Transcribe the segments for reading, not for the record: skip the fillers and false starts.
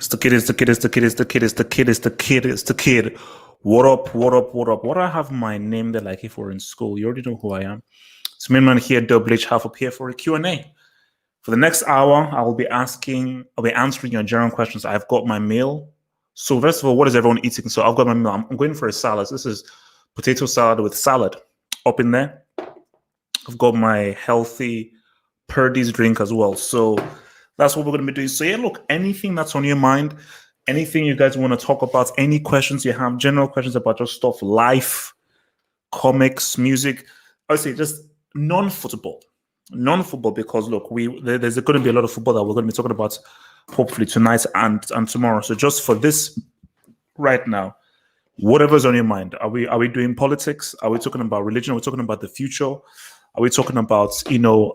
It's the kid, it's the kid, it's the kid, it's the kid, it's the kid, it's the kid, it's the kid. What up, what up, what up? What do I have my name there like if we're in school? You already know who I am. It's Mainman here, Double H Half up here for a Q&A. For the next hour, I'll be answering your general questions. I've got my meal. So first of all, what is everyone eating? So I've got my meal. I'm going for a salad. This is potato salad with salad up in there. I've got my healthy Purdy's drink as well. So that's what we're going to be doing. So yeah, look, anything that's on your mind, anything you guys want to talk about, any questions you have, general questions about just stuff, life, comics, music, I would say just non-football, because look, there's going to be a lot of football that we're going to be talking about hopefully tonight and tomorrow. So just for this right now, whatever's on your mind, are we doing politics? Are we talking about religion? Are we talking about the future? Are we talking about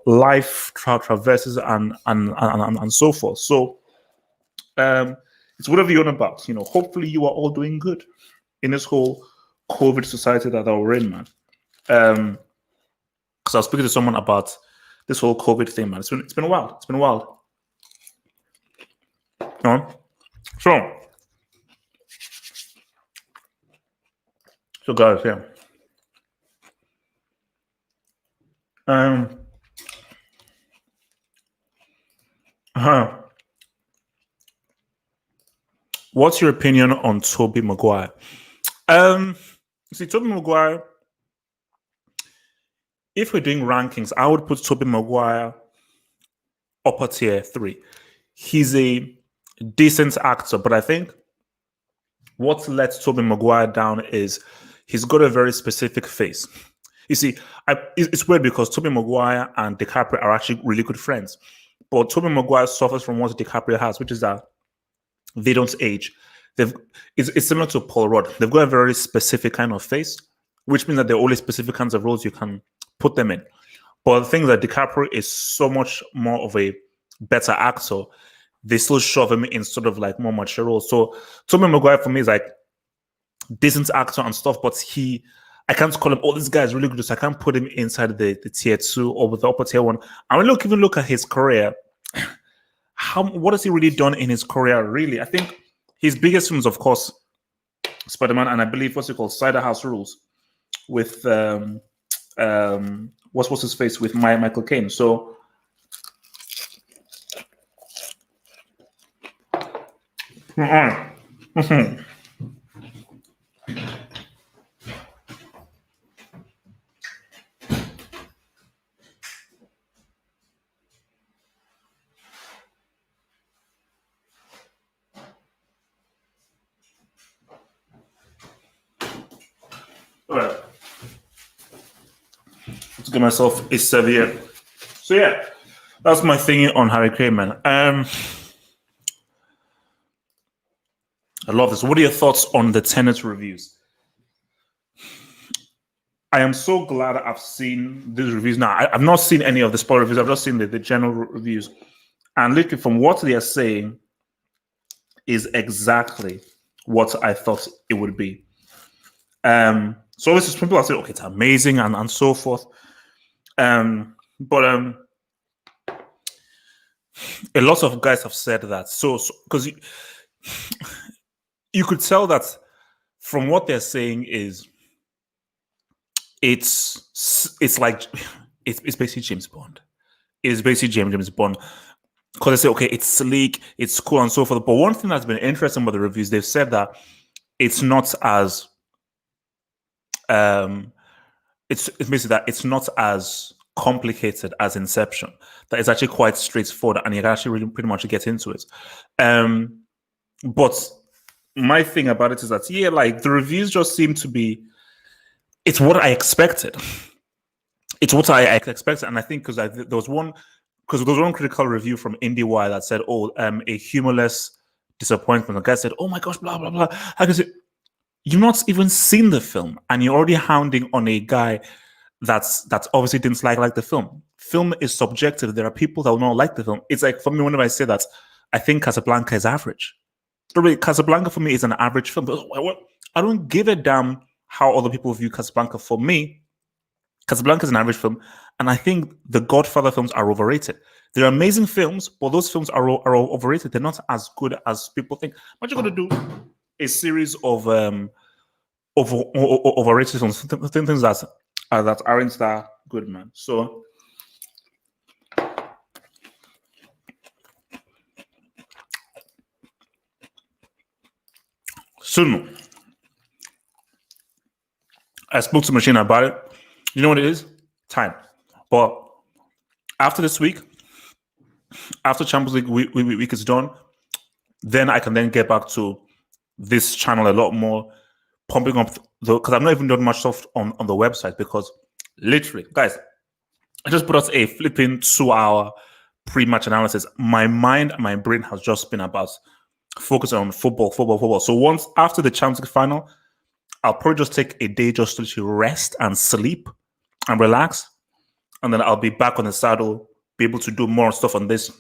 life traverses and so forth? So it's whatever you're on about. Hopefully you are all doing good in this whole COVID society that we're in, man. Because I was speaking to someone about this whole COVID thing, man. It's been a while. It's been a while. So guys, yeah. What's your opinion on Tobey Maguire? See, Tobey Maguire, if we're doing rankings, I would put Tobey Maguire upper tier 3. He's a decent actor, but I think what lets Tobey Maguire down is he's got a very specific face. You see, it's weird because Tobey Maguire and DiCaprio are actually really good friends. But Tobey Maguire suffers from what DiCaprio has, which is that they don't age. It's similar to Paul Rudd. They've got a very specific kind of face, which means that there are only specific kinds of roles you can put them in. But the thing is that DiCaprio is so much more of a better actor. They still shove him in sort of like more mature roles. So Tobey Maguire for me is like decent actor and stuff, but I can't call him, this guy is really good, so I can't put him inside the tier 2 or with the upper tier 1. And when even look at his career, what has he really done in his career, really? I think his biggest films, of course, Spider-Man, and I believe what's it called, Cider House Rules, with what's his face, with Michael Caine. So alright. Let's get myself a serviette. So yeah, that's my thing on Harry Caine, man. I love this. What are your thoughts on the Tenet reviews? I am so glad I've seen these reviews now. I've not seen any of the spoiler reviews. I've just seen the general reviews. And literally from what they are saying is exactly what I thought it would be. So obviously people are saying, okay, it's amazing and so forth. But a lot of guys have said that. So because you could tell that from what they're saying is it's basically James Bond. It's basically James Bond. Because they say, okay, it's sleek, it's cool, and so forth. But one thing that's been interesting about the reviews, they've said that it's not as it's basically that it's not as complicated as Inception. That it's actually quite straightforward, and you can actually really pretty much get into it. But my thing about it is that like the reviews just seem to be. It's what I expected. It's what I expected, and I think because there was one critical review from IndieWire that said, a humorless disappointment. The guy said, oh my gosh, blah, blah, blah. I can say, you've not even seen the film, and you're already hounding on a guy that's obviously didn't like the film. Film is subjective. There are people that will not like the film. It's like, for me, whenever I say that, I think Casablanca is average. Really, Casablanca for me is an average film. I don't give a damn how other people view Casablanca. For me, Casablanca is an average film, and I think the Godfather films are overrated. They're amazing films, but those films are overrated. They're not as good as people think. What you're going to do a series of overrated films, things that aren't that good, man. So soon, I spoke to Machine about it. You know what it is? Time. But after this week, after Champions League week is done, then I can then get back to this channel a lot more, pumping up because I've not even done much stuff on the website because literally, guys, I just put out a flipping 2-hour pre-match analysis. My mind and my brain has just been about focusing on football. So once after the Champions League final, I'll probably just take a day just to rest and sleep and relax. And then I'll be back on the saddle, be able to do more stuff on this,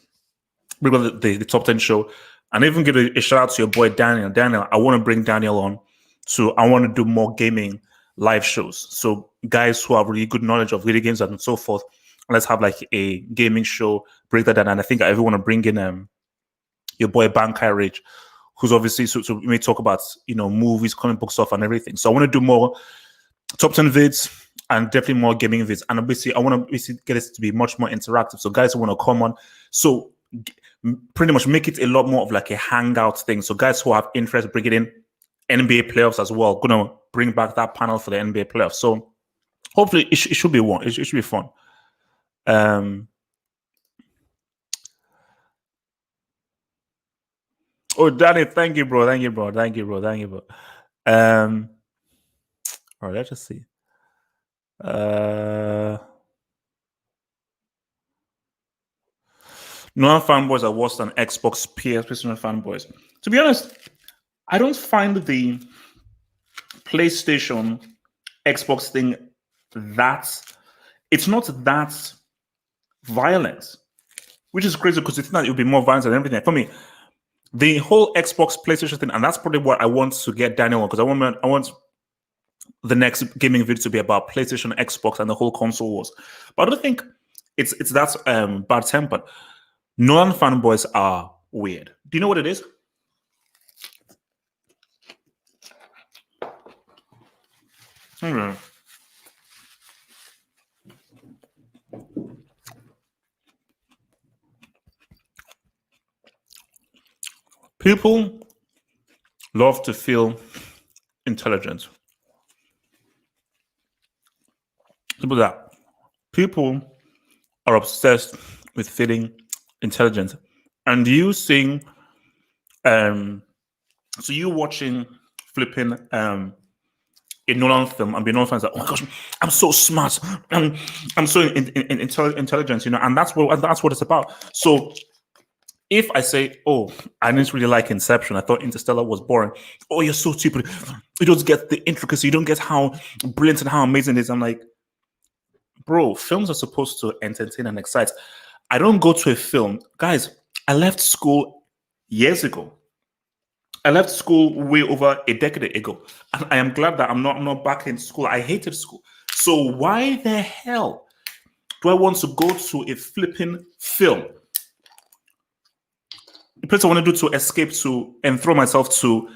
the top 10 show. And even give a shout out to your boy Daniel. Daniel, I want to bring Daniel on. So I want to do more gaming live shows. So guys who have really good knowledge of video games and so forth, let's have like a gaming show, break that down. And I think I even want to bring in your boy Bankai Rage, who's obviously so we may talk about movies, comic book stuff, and everything. So I want to do more top 10 vids and definitely more gaming vids. And obviously, I want to get it to be much more interactive. So guys who want to come on, so pretty much make it a lot more of like a hangout thing. So guys who have interest, bring it in. NBA playoffs as well. Gonna bring back that panel for the NBA playoffs. So hopefully it should be one. It should be fun. Oh, Danny, thank you, bro. All right, let's just see. Non-fanboys are worse than Xbox PS fanboys. To be honest, I don't find the PlayStation Xbox thing it's not that violent, which is crazy because you think that it would be more violent than everything. For me, the whole Xbox PlayStation thing, and that's probably what I want to get Daniel on, because I want the next gaming video to be about PlayStation, Xbox, and the whole console wars. But I don't think it's that bad tempered. Non-fanboys are weird. Do you know what it is? People love to feel intelligent. People are obsessed with feeling intelligent. And you seeing so you watching flipping a Nolan film and being Nolan fans like, oh my gosh, I'm so smart, I'm so intelligent, and that's what it's about. So if I say, oh, I didn't really like Inception, I thought Interstellar was boring. Oh, you're so stupid. You don't get the intricacy. You don't get how brilliant and how amazing it is. I'm like, bro, films are supposed to entertain and excite. I don't go to a film. Guys, I left school years ago. I left school way over a decade ago. And I am glad that I'm not back in school. I hated school. So why the hell do I want to go to a flipping film? The place I want to do to escape to and throw myself to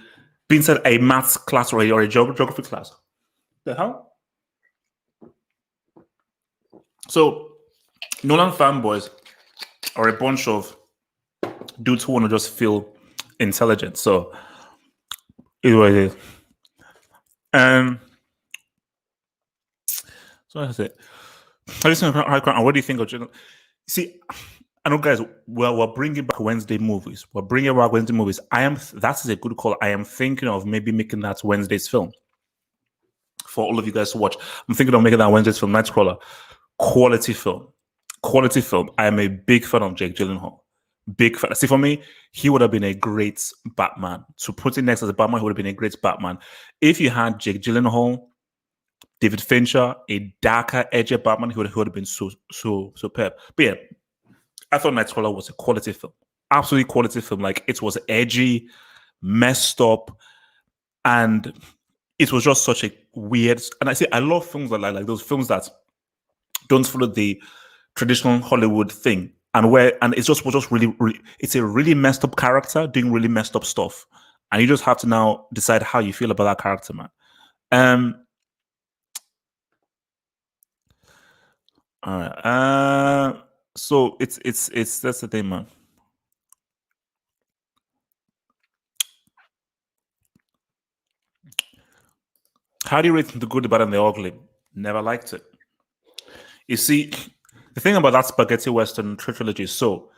being inside a maths class or a geography class. The hell? So Nolan fanboys are a bunch of dudes who want to just feel intelligent. So it's what it is. So that's it. What do you think of? See, I know, guys. Well, we're bringing back Wednesday movies. That is a good call. I am thinking of maybe making that Wednesday's film for all of you guys to watch. I'm thinking of making that Wednesday's film, Nightcrawler. Quality film. I am a big fan of Jake Gyllenhaal. Big fan. See, for me, he would have been a great Batman. To put it next as a Batman, he would have been a great Batman. If you had Jake Gyllenhaal, David Fincher, a darker, edgier Batman, he would have been so superb. But yeah, I thought Nightcrawler was a quality film. Absolutely quality film. Like, it was edgy, messed up, and it was just such a weird. And I love films like those films that Don't follow the traditional Hollywood thing. And it's just really, really, it's a really messed up character doing really messed up stuff. And you just have to now decide how you feel about that character, man. All right. So it's that's the thing, man. How do you rate the good, the bad, and the ugly? Never liked it. You see, the thing about that spaghetti western trilogy is so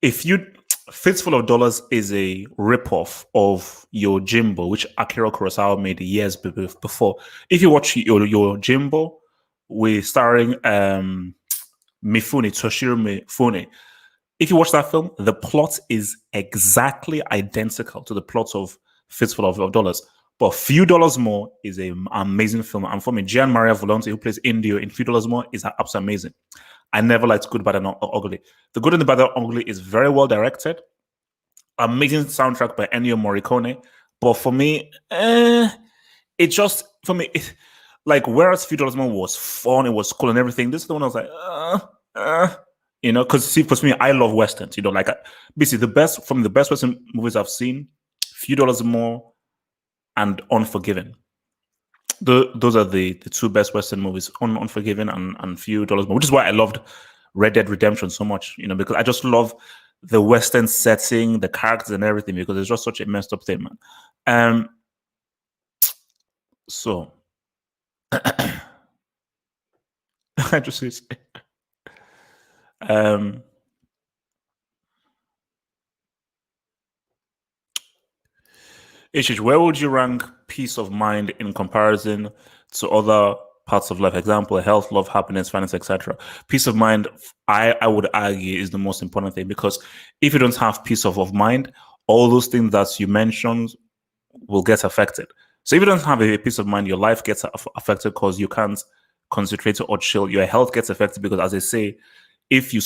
if you Fistful of Dollars is a ripoff of your Jimbo, which Akira Kurosawa made years before. If you watch your Jimbo, with starring Mifune, Toshiro Mifune, if you watch that film, the plot is exactly identical to the plot of Fistful of Dollars. But Few Dollars More is an amazing film. And for me, Gian Maria Volonte, who plays Indio in Few Dollars More, is absolutely amazing. I never liked Good, Bad, and Ugly. The Good and the Bad and Ugly is very well directed. Amazing soundtrack by Ennio Morricone. But for me, it just, for me, like, whereas Few Dollars More was fun, it was cool and everything, this is the one I was like, you know, because see, for me, I love westerns. You know, like basically the best western movies I've seen, Few Dollars More and Unforgiven. Those are the two best western movies, Unforgiven and Few Dollars More, which is why I loved Red Dead Redemption so much. You know, because I just love the western setting, the characters, and everything. Because it's just such a messed up thing, man. So I just say. Ishish, where would you rank peace of mind in comparison to other parts of life? Example, health, love, happiness, finance, etc. Peace of mind, I would argue, is the most important thing, because if you don't have peace of mind, all those things that you mentioned will get affected. So if you don't have a peace of mind, your life gets affected because you can't concentrate or chill. Your health gets affected because, as I say, if you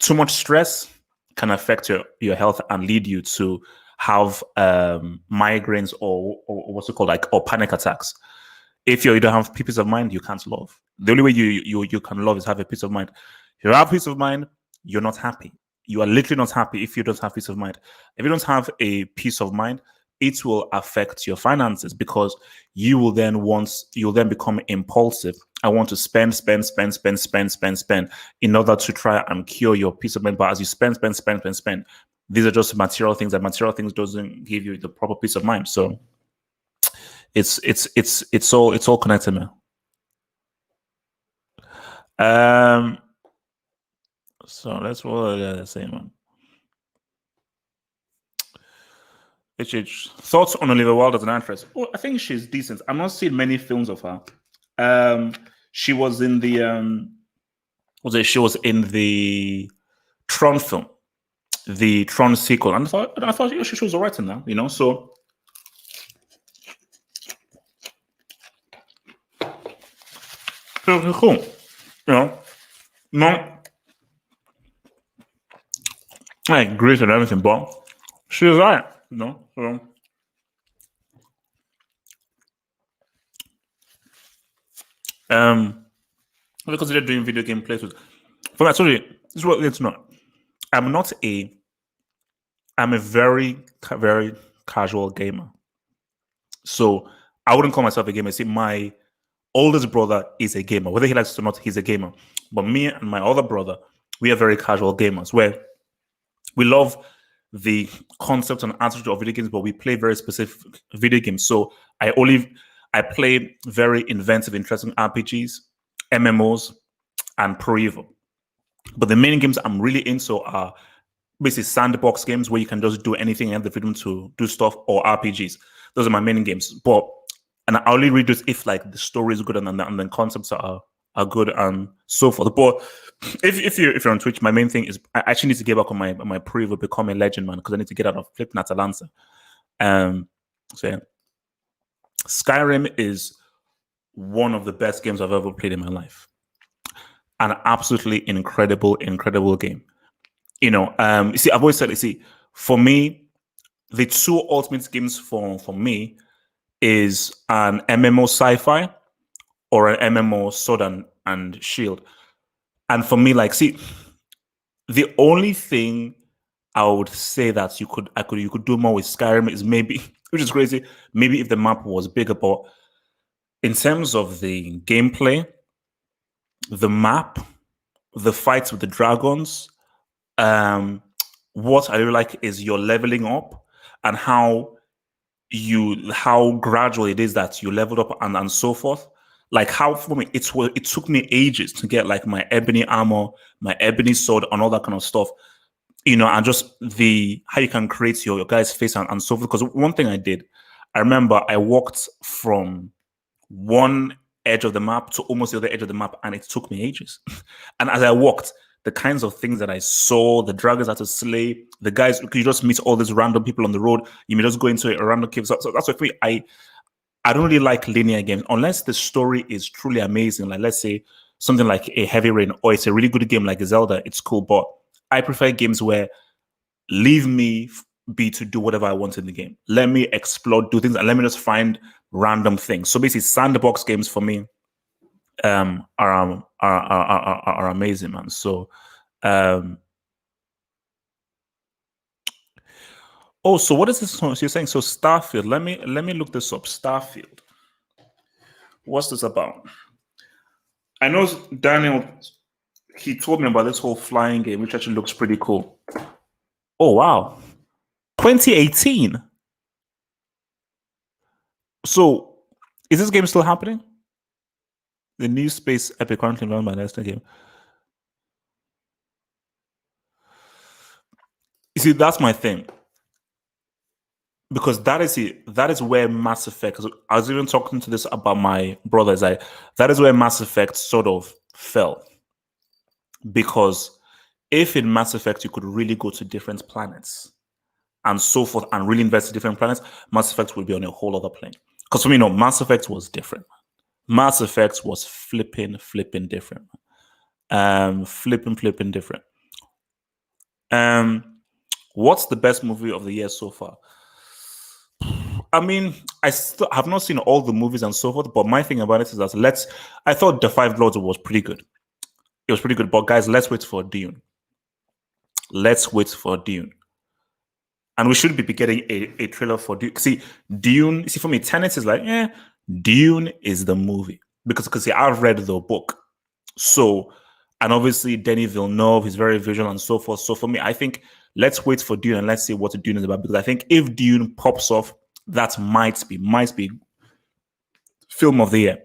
too much stress can affect your health and lead you to have migraines or what's it called, like, or panic attacks. If you don't have peace of mind, you can't love. The only way you can love is have a peace of mind. If you have peace of mind, you're not happy. You are literally not happy if you don't have peace of mind. If you don't have a peace of mind, it will affect your finances, because you'll then become impulsive. I want to spend in order to try and cure your peace of mind. But as you spend, these are just material things, and material things doesn't give you the proper peace of mind. So it's all connected, man. So that's what I gotta say, man. Thoughts on Olivia Wilde as an actress? Oh, I think she's decent. I'm not seeing many films of her. She was in the she was in the Tron film, the Tron sequel, and I thought she was alright in that, you know. So cool, you know. Not like great and everything, but she was right, you know. So I consider doing video game playthroughs. For me, I told you, this is what it's not. I'm a very casual gamer. So I wouldn't call myself a gamer. See, my oldest brother is a gamer. Whether he likes it or not, he's a gamer. But me and my other brother, we are very casual gamers, where we love the concept and attitude of video games, but we play very specific video games. So I play very inventive, interesting RPGs, MMOs, and Pro Evo. But the main games I'm really into are basically sandbox games where you can just do anything and have the freedom to do stuff, or RPGs. Those are my main games. And I only read those if, like, the story is good and the concepts are good and so forth. But if you're on Twitch, my main thing is I actually need to get back on my Pro Evo, become a legend, man, because I need to get out of flipping Atalanta. So yeah. Skyrim is one of the best games I've ever played in my life. An absolutely incredible game. You know, you see, I've always said, for me, the two ultimate games for me is an MMO sci-fi or an MMO, Sword and Shield. And for me, like, see, the only thing I would say that you could do more with Skyrim is maybe, which is crazy, maybe if the map was bigger. But in terms of the gameplay, the map, the fights with the dragons, um, what I really like is your leveling up and how gradual it is that you leveled up and so forth. Like how for me, it took me ages to get like my ebony armor, my ebony sword, and all that kind of stuff. And just the how you can create your guy's face and so forth. Because one thing I did, I remember I walked from one edge of the map to almost the other edge of the map, and it took me ages. And as I walked, the kinds of things that I saw, the dragons I had to slay, the guys, you just meet all these random people on the road. You may just go into a random cave. So that's why for me, I don't really like linear games unless the story is truly amazing. Like let's say something like a Heavy Rain, or it's a really good game like Zelda. It's cool, but I prefer games where leave me be to do whatever I want in the game. Let me explore, do things, and let me just find random things. So basically, sandbox games for me are amazing, man. So oh, so what is this? So you're saying so Starfield? Let me look this up. Starfield. What's this about? I know Daniel. He told me about this whole flying game, which actually looks pretty cool. Oh wow, 2018. So is this game still happening? The new space epic currently run by Nesta game. You see, that's my thing. Because that is it. That is where Mass Effect. I was even talking to this about my brothers. That is where Mass Effect sort of fell. Because if in Mass Effect you could really go to different planets and so forth and really invest in different planets, Mass Effect would be on a whole other plane. Because for me, no, Mass Effect was different. Mass Effect was flipping different. Flipping different. What's the best movie of the year so far? I mean, I still have not seen all the movies and so forth, but my thing about it is that I thought The Five Bloods was pretty good. It was pretty good, but guys, let's wait for Dune. Let's wait for Dune. And we should be getting a trailer for Dune. See, Dune, see, for me, Tenet is like, Dune is the movie. Because see, I've read the book. So, and obviously Denis Villeneuve is very visual and so forth. So for me, I think let's wait for Dune and let's see what Dune is about. Because I think if Dune pops off, that might be film of the year.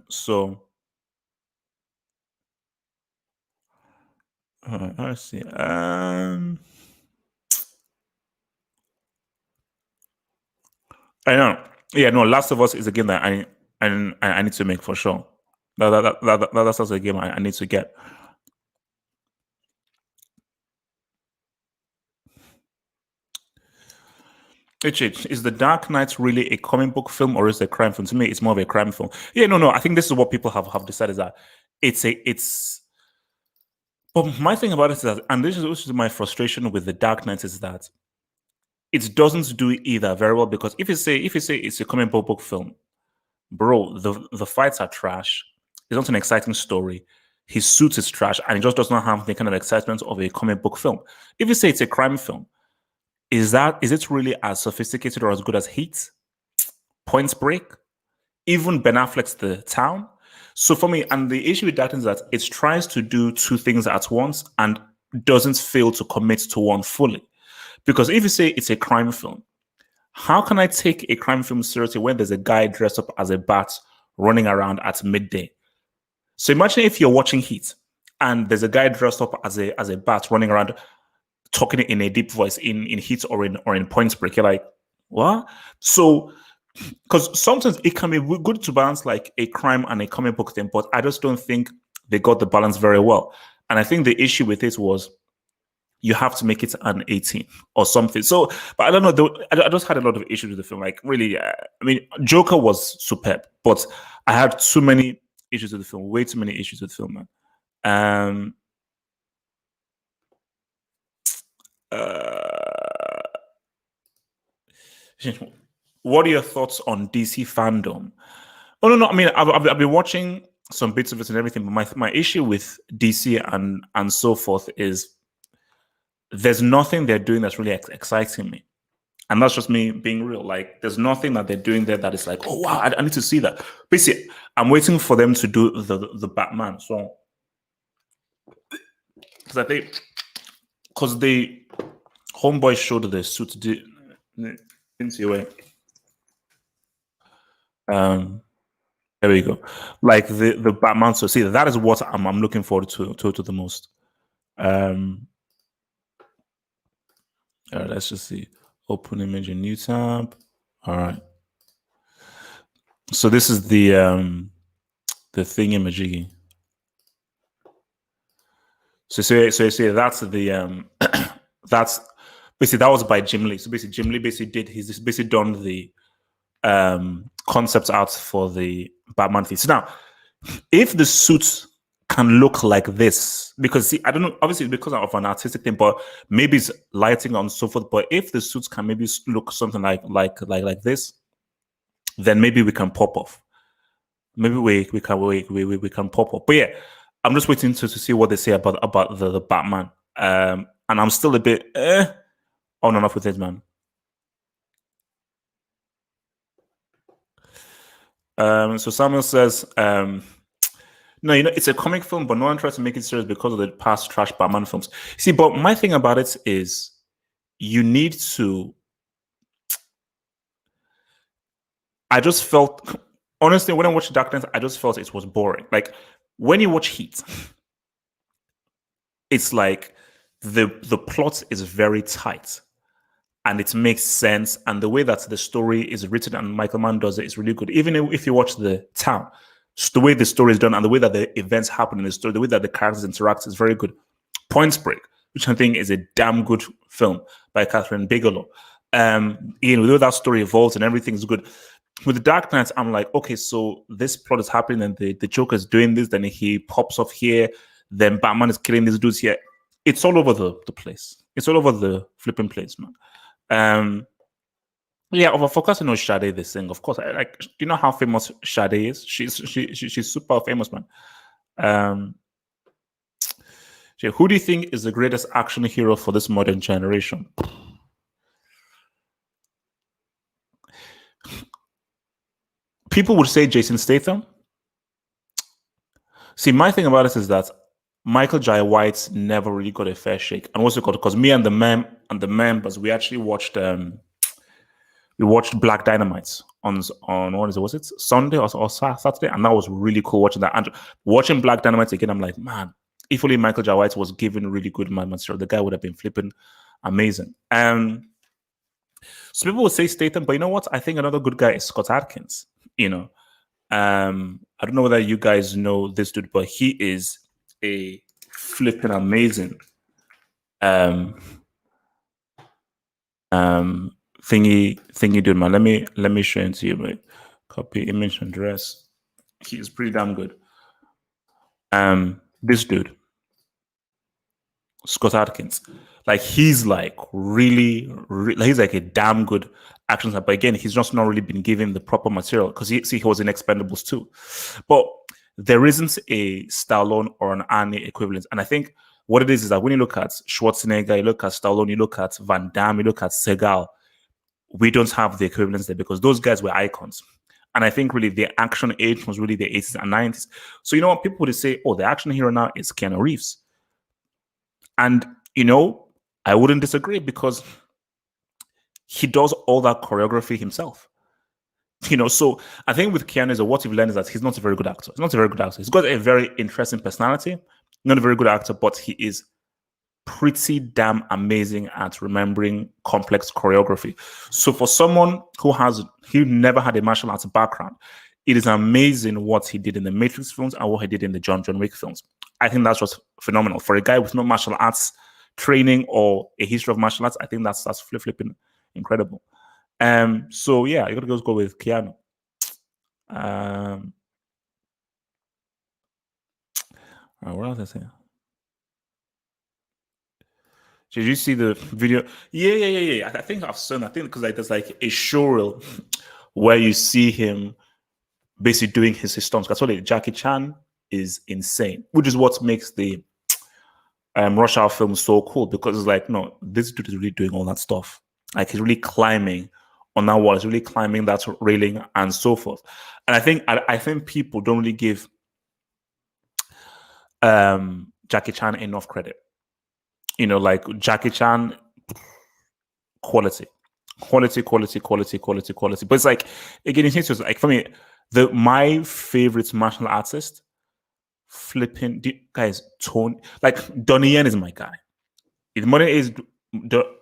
So let's see. I know. Yeah, no. Last of Us is a game that I need to make for sure. That's also a game I need to get. Is The Dark Knight really a comic book film or is it a crime film? To me, it's more of a crime film. Yeah, no. I think this is what people have decided, is that it's. But my thing about it is that, and this is my frustration with The Dark Knight, is that it doesn't do either very well. Because if you say it's a comic book film, bro, the fights are trash. It's not an exciting story. His suit is trash, and it just does not have the kind of excitement of a comic book film. If you say it's a crime film, is it really as sophisticated or as good as Heat, Point Break, even Ben Affleck's The Town? So for me, and the issue with that is that it tries to do two things at once and doesn't fail to commit to one fully. Because if you say it's a crime film, how can I take a crime film seriously when there's a guy dressed up as a bat running around at midday? So imagine if you're watching Heat and there's a guy dressed up as a bat running around talking in a deep voice in Heat or in Point Break. You're like, what? So because sometimes it can be good to balance like a crime and a comic book thing, but I just don't think they got the balance very well. And I think the issue with it was you have to make it an 18 or something. So, but I don't know. I just had a lot of issues with the film. Like, really, I mean, Joker was superb, but I had too many issues with the film. Way too many issues with the film, man. Um, uh, what are your thoughts on DC fandom? Oh no, no. I mean, I've been watching some bits of it and everything, but my issue with DC and so forth is there's nothing they're doing that's really exciting me. And that's just me being real. Like, there's nothing that they're doing there that is like, oh wow, I need to see that. Basically, I'm waiting for them to do the Batman. So, because I think, because the Homeboy showed the suit, didn't see where. There we go. Like the Batman. So, see, that is what I'm looking forward to the most. Let's just see. Open image in new tab. All right. So this is the thingy-majiggy. So that's the that's basically that was by Jim Lee. So basically Jim Lee he's basically done the concept art for the Batman thing. So now if the suits can look like this, because see, I don't know, obviously because of an artistic thing, but maybe it's lighting on so forth. But if the suits can maybe look something like this, then maybe we can pop off. Maybe we can pop up. But yeah, I'm just waiting to see what they say about the Batman. And I'm still a bit on and off with it, man. So Samuel says, no, it's a comic film, but no one tries to make it serious because of the past trash Batman films. See, but my thing about it is you need to. I just felt, honestly, when I watched Dark Knight, I just felt it was boring. Like when you watch Heat, it's like the plot is very tight and it makes sense. And the way that the story is written and Michael Mann does it is really good. Even if you watch The Town, the way the story is done and the way that the events happen in the story, the way that the characters interact is very good. Point Break, which I think is a damn good film by Catherine Bigelow. The way that story evolves and everything's good. With The Dark Knight, I'm like, okay, so this plot is happening and the Joker is doing this, then he pops off here, then Batman is killing these dudes here. It's all over the place. It's all over the flipping place, man. Yeah, over focusing on Sade, this thing, of course. Like, do you know how famous Sade is? She's super famous, man. Who do you think is the greatest action hero for this modern generation? People would say Jason Statham. See, my thing about it is that Michael Jai White never really got a fair shake. And what's it called? Because me and the members, we actually watched Black Dynamite on what is it? Was it Sunday or Saturday? And that was really cool watching that. And watching Black Dynamite again, I'm like, man, if only Michael Jai White was given really good material, the guy would have been flipping amazing. So people would say Statham, but you know what? I think another good guy is Scott Adkins. I don't know whether you guys know this dude, but he is a flipping amazing thingy dude, man. Let me show it to you, mate. Copy image address. He is pretty damn good. This dude, Scott Adkins, like he's like really he's like a damn good action star. But again, he's just not really been given the proper material because he was in Expendables too. But there isn't a Stallone or an Arnie equivalent. And I think what it is that when you look at Schwarzenegger, you look at Stallone, you look at Van Damme, you look at Seagal, we don't have the equivalents there because those guys were icons. And I think really the action age was really the 80s and 90s. So you know what? People would say, oh, the action hero now is Keanu Reeves. And, I wouldn't disagree because he does all that choreography himself. So I think with Keanu, what you've learned is that he's not a very good actor. He's not a very good actor. He's got a very interesting personality, not a very good actor, but he is pretty damn amazing at remembering complex choreography. So for someone who never had a martial arts background, it is amazing what he did in the Matrix films and what he did in the John Wick films. I think that's just phenomenal. For a guy with no martial arts training or a history of martial arts, I think that's flipping incredible. So yeah, you gotta go with Keanu. What else I say? Did you see the video? Yeah. I think I've seen. I think because there's like a showreel where you see him basically doing his stunts. That's what Jackie Chan is insane, which is what makes the Rush Hour film so cool, because it's like, no, this dude is really doing all that stuff. Like, he's really climbing on that wall, he's really climbing that railing and so forth. And I think people don't really give Jackie Chan enough credit. You know, like Jackie Chan, quality. But it's like, again, it's like, for me, my favorite martial artist, flipping guys, Tony, like Donnie Yen is my guy. If money is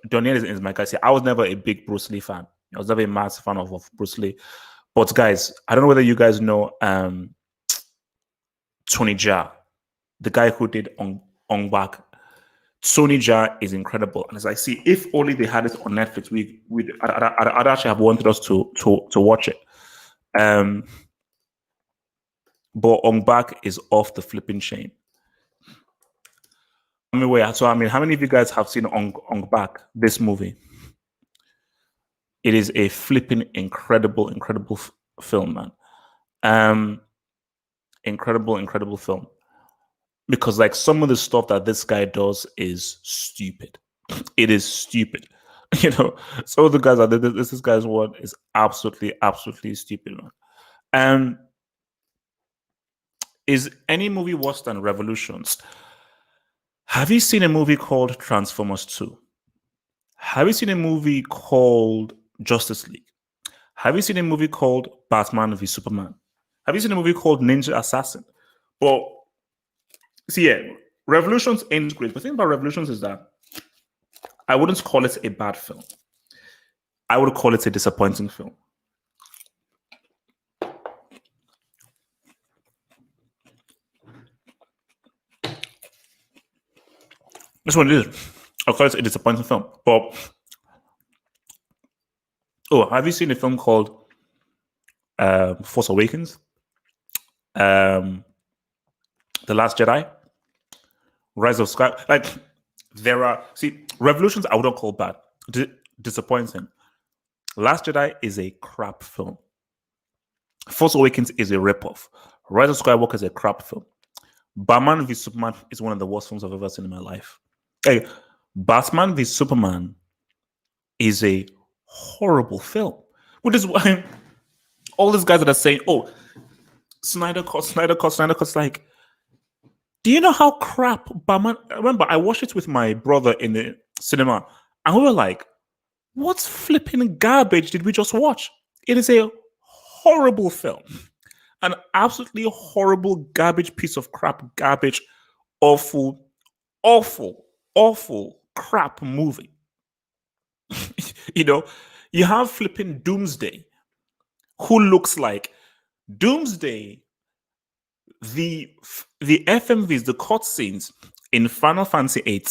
Donnie Yen is my guy. See, I was never a big Bruce Lee fan. I was never a massive fan of Bruce Lee. But guys, I don't know whether you guys know Tony Jaa, the guy who did Ong Bak. Tony Jaa is incredible, and as I see, if only they had it on Netflix, I'd actually have wanted us to watch it. But Ong Bak is off the flipping chain. I mean, how many of you guys have seen Ong Bak, this movie? It is a flipping incredible film, man. Incredible film. Because like some of the stuff that this guy does is stupid. It is stupid. You know, some of the guys that this guy's one is absolutely stupid, man. Is any movie worse than Revolutions? Have you seen a movie called Transformers 2? Have you seen a movie called Justice League? Have you seen a movie called Batman v Superman? Have you seen a movie called Ninja Assassin? Well, see, yeah, Revolutions ain't great. But the thing about Revolutions is that I wouldn't call it a bad film. I would call it a disappointing film. That's what it is. I'll call it a disappointing film. But have you seen a film called Force Awakens? The Last Jedi? Rise of Sky? Like, Revolutions I wouldn't call bad. Disappointing. Last Jedi is a crap film. Force Awakens is a ripoff. Rise of Skywalker is a crap film. Batman v Superman is one of the worst films I've ever seen in my life. Hey, Batman v Superman is a horrible film. Which is why all these guys that are saying, oh, Snyder Cut, like, do you know how crap Batman? Remember, I watched it with my brother in the cinema, and we were like, what flipping garbage did we just watch? It is a horrible film. An absolutely horrible garbage piece of crap, awful crap movie. You know, you have flipping Doomsday, who looks like Doomsday. The FMVs, the cutscenes in Final Fantasy VIII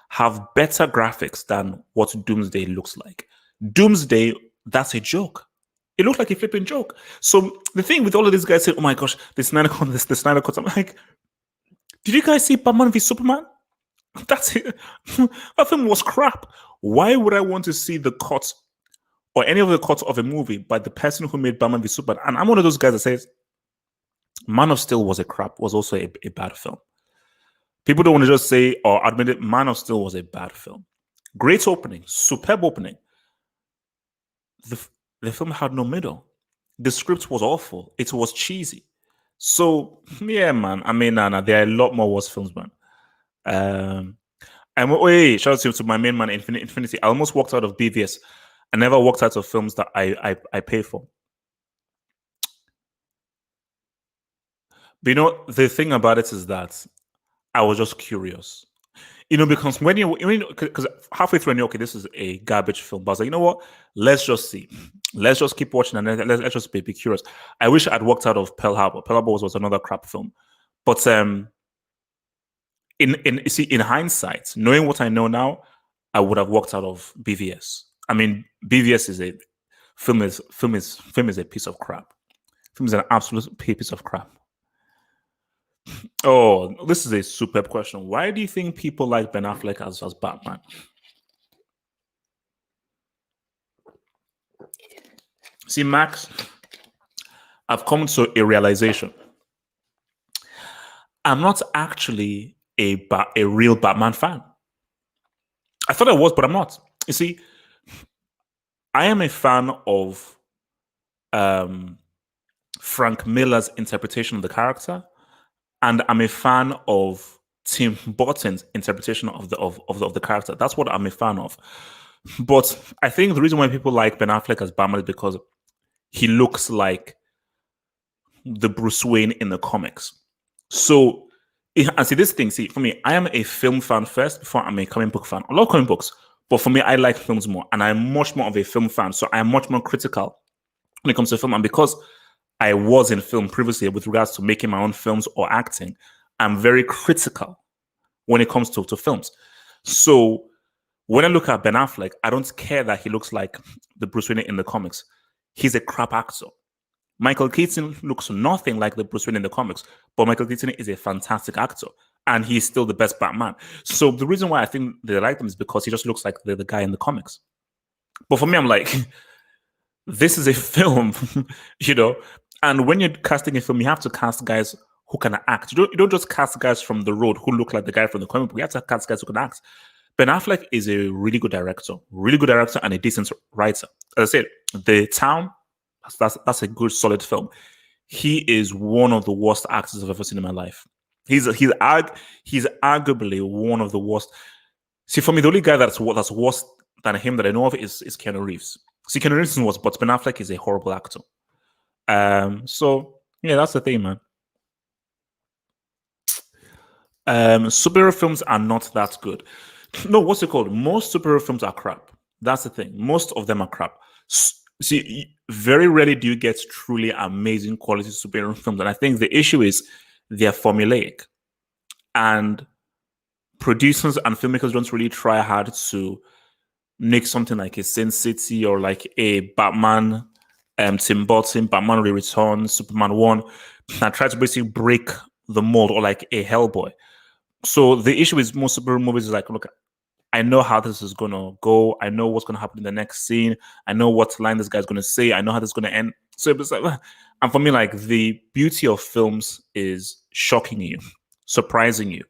have better graphics than what Doomsday looks like. Doomsday, that's a joke. It looks like a flipping joke. So the thing with all of these guys saying, oh my gosh, the Snyder Cut, I'm like, did you guys see Batman v Superman? That's it. That film was crap. Why would I want to see the cut or any of the cuts of a movie by the person who made Batman v Superman? And I'm one of those guys that says Man of Steel was also a bad film. People don't want to just say or admit it. Man of Steel was a bad film. Great opening, superb opening. The film had no middle. The script was awful. It was cheesy. So yeah, man. I mean, there are a lot more worse films, man. And shout out to my main man, Infinity. I almost walked out of BVS. I never walked out of films that I pay for. But you know, the thing about it is that I was just curious. You know, because because halfway through, I knew, okay, this is a garbage film. But I was like, you know what? Let's just see. Let's just keep watching and let's just be curious. I wish I'd walked out of Pearl Harbor. Pearl Harbor was another crap film. But in hindsight, knowing what I know now, I would have walked out of BVS. I mean, BVS is a film is a piece of crap. Film is an absolute piece of crap. Oh, this is a superb question. Why do you think people like Ben Affleck as Batman? See, Max, I've come to a realization. I'm not actually a real Batman fan. I thought I was, but I'm not. You see, I am a fan of um, Frank Miller's interpretation of the character, and I'm a fan of Tim Burton's interpretation of the character. That's what I'm a fan of. But I think the reason why people like Ben Affleck as Batman is because he looks like the Bruce Wayne in the comics. So, and see this thing. See, for me, I am a film fan first before I'm a comic book fan. I love comic books, but for me, I like films more, and I'm much more of a film fan. So I am much more critical when it comes to film, and because I was in film previously with regards to making my own films or acting, I'm very critical when it comes to films. So when I look at Ben Affleck, I don't care that he looks like the Bruce Wayne in the comics. He's a crap actor. Michael Keaton looks nothing like the Bruce Wayne in the comics, but Michael Keaton is a fantastic actor, and he's still the best Batman. So the reason why I think they like him is because he just looks like the guy in the comics. But for me, I'm like, this is a film, you know. And when you're casting a film, you have to cast guys who can act. You don't just cast guys from the road who look like the guy from the comic book. You have to cast guys who can act. Ben Affleck is a really good director, and a decent writer. As I said, The Town, that's a good, solid film. He is one of the worst actors I've ever seen in my life. He's arguably one of the worst. See, for me, the only guy that's worse than him that I know of is Keanu Reeves. See, Keanu Reeves was, but Ben Affleck is a horrible actor. So yeah, that's the thing, man. Superhero films are not that good. No, what's it called? Most superhero films are crap. That's the thing. Most of them are crap. See, very rarely do you get truly amazing quality superhero films, and I think the issue is they're formulaic, and producers and filmmakers don't really try hard to make something like a Sin City or like a Batman, Tim Burton, Batman Returns, Superman 1, and try to basically break the mold, or like a Hellboy. So the issue is most superhero movies is like, look, I know how this is gonna go. I know what's gonna happen in the next scene. I know what line this guy's gonna say. I know how this is gonna end. So it's like, and for me, like the beauty of films is shocking you, surprising you,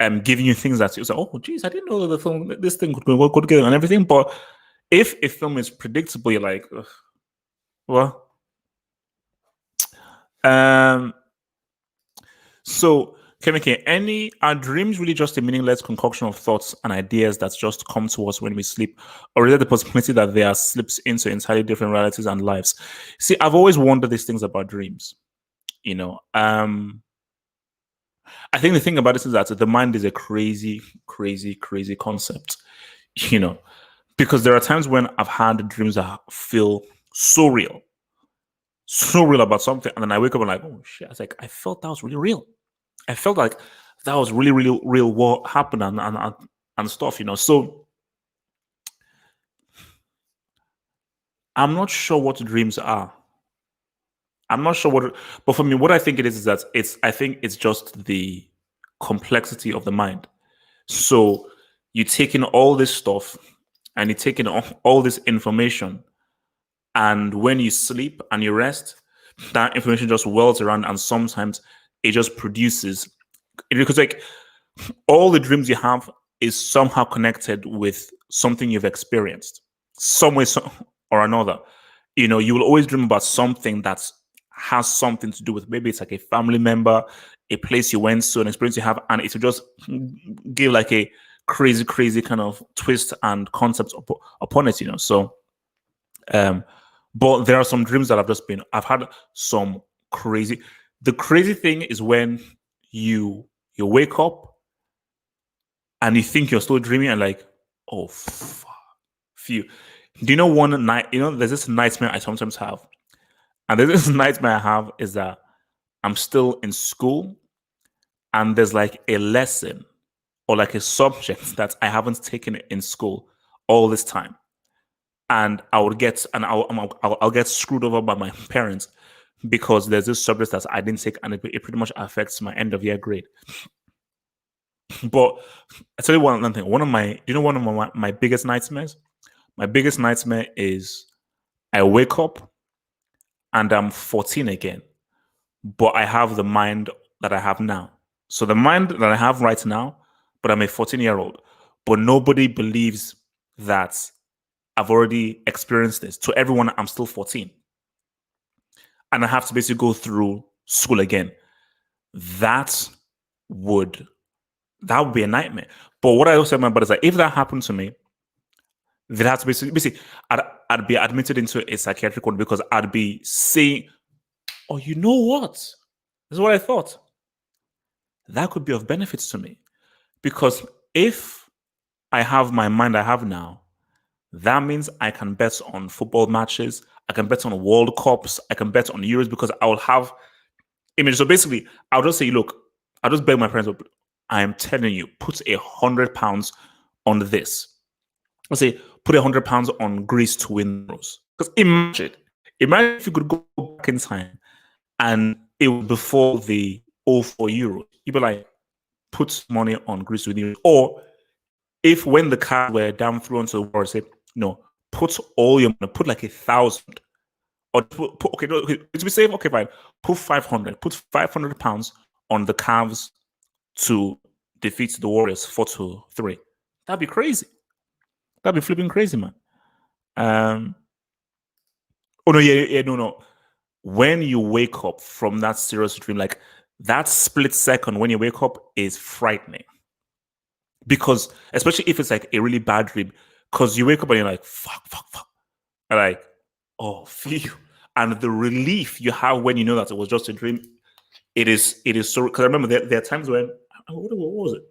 and giving you things that you say, oh, geez, I didn't know that this thing could go together and everything. But if a film is predictable, you're like, ugh, well, so Kemike, are dreams really just a meaningless concoction of thoughts and ideas that just come to us when we sleep, or is there the possibility that they are slips into entirely different realities and lives? See, I've always wondered these things about dreams. You know, I think the thing about this is that the mind is a crazy, crazy, crazy concept. You know, because there are times when I've had dreams that feel so real about something, and then I wake up and like, oh shit! I was like, I felt that was really real. I felt like that was really, really real what happened and stuff, you know. So I'm not sure what dreams are. I'm not sure what, but for me, what I think it is that I think it's just the complexity of the mind. So you take in all this stuff and you take in all this information, and when you sleep and you rest, that information just wells around, and sometimes it just produces, because like all the dreams you have is somehow connected with something you've experienced, some way or another. You know, you will always dream about something that has something to do with, maybe it's like a family member, a place you went to, an experience you have, and it will just give like a crazy, crazy kind of twist and concept upon it, you know. So, but there are some dreams that I've had some crazy. The crazy thing is when you wake up and you think you're still dreaming, and like, oh, phew. Do you know one night? You know, there's this nightmare I sometimes have, and there's this nightmare I have is that I'm still in school, and there's like a lesson or like a subject that I haven't taken in school all this time, and I'll get screwed over by my parents because there's this subject that I didn't take, and it pretty much affects my end of year grade. But I tell you one thing. One of my biggest nightmares? My biggest nightmare is I wake up and I'm 14 again, but I have the mind that I have now. So the mind that I have right now, but I'm a 14-year-old, but nobody believes that I've already experienced this. To everyone, I'm still 14. And I have to basically go through school again. That would be a nightmare. But what I also said to my brother is that if that happened to me, then has to basically I'd be admitted into a psychiatric ward because I'd be saying, oh, you know what? This is what I thought. That could be of benefits to me. Because if I have my mind I have now, that means I can bet on football matches, I can bet on World Cups, I can bet on Euros because I will have image. So basically, I'll just say, look, I'll just beg my friends, I am telling you, put £100 on this. I'll say, put £100 on Greece to win those. Because imagine if you could go back in time and it was before the 04 Euro, you'd be like, put money on Greece to win Euros. Or if when the cards were down thrown into the war, say, no, put all your money, put like 1,000. Or okay, to be safe, okay, fine. Put 500. Put £500 on the Cavs to defeat the Warriors 4-3. That'd be crazy. That'd be flipping crazy, man. Oh no, no. When you wake up from that serious dream, like that split second when you wake up is frightening. Because especially if it's like a really bad dream, because you wake up and you're like, fuck. And like, oh, phew. And the relief you have when you know that it was just a dream, it is so. Because I remember there are times when what was it?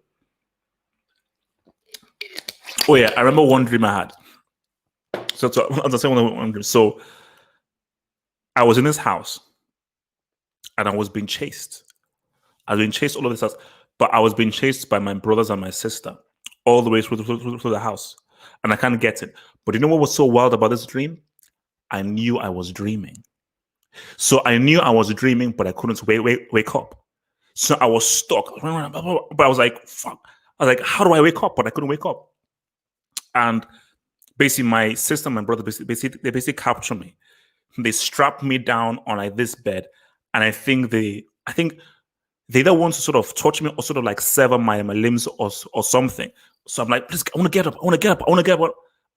Oh yeah, I remember one dream I had. So as I say, one dream. So I was in this house, and I was being chased. I was being chased all over this house, but I was being chased by my brothers and my sister all the way through the house, and I can't get it. But you know what was so wild about this dream? I knew I was dreaming. So I knew I was dreaming, but I couldn't wake up. So I was stuck. But I was like, fuck. I was like, how do I wake up? But I couldn't wake up. And basically, my sister and my brother basically captured me. They strapped me down on like this bed, and I think they either want to sort of touch me or sort of like sever my limbs or something. So I'm like, please, I want to get up.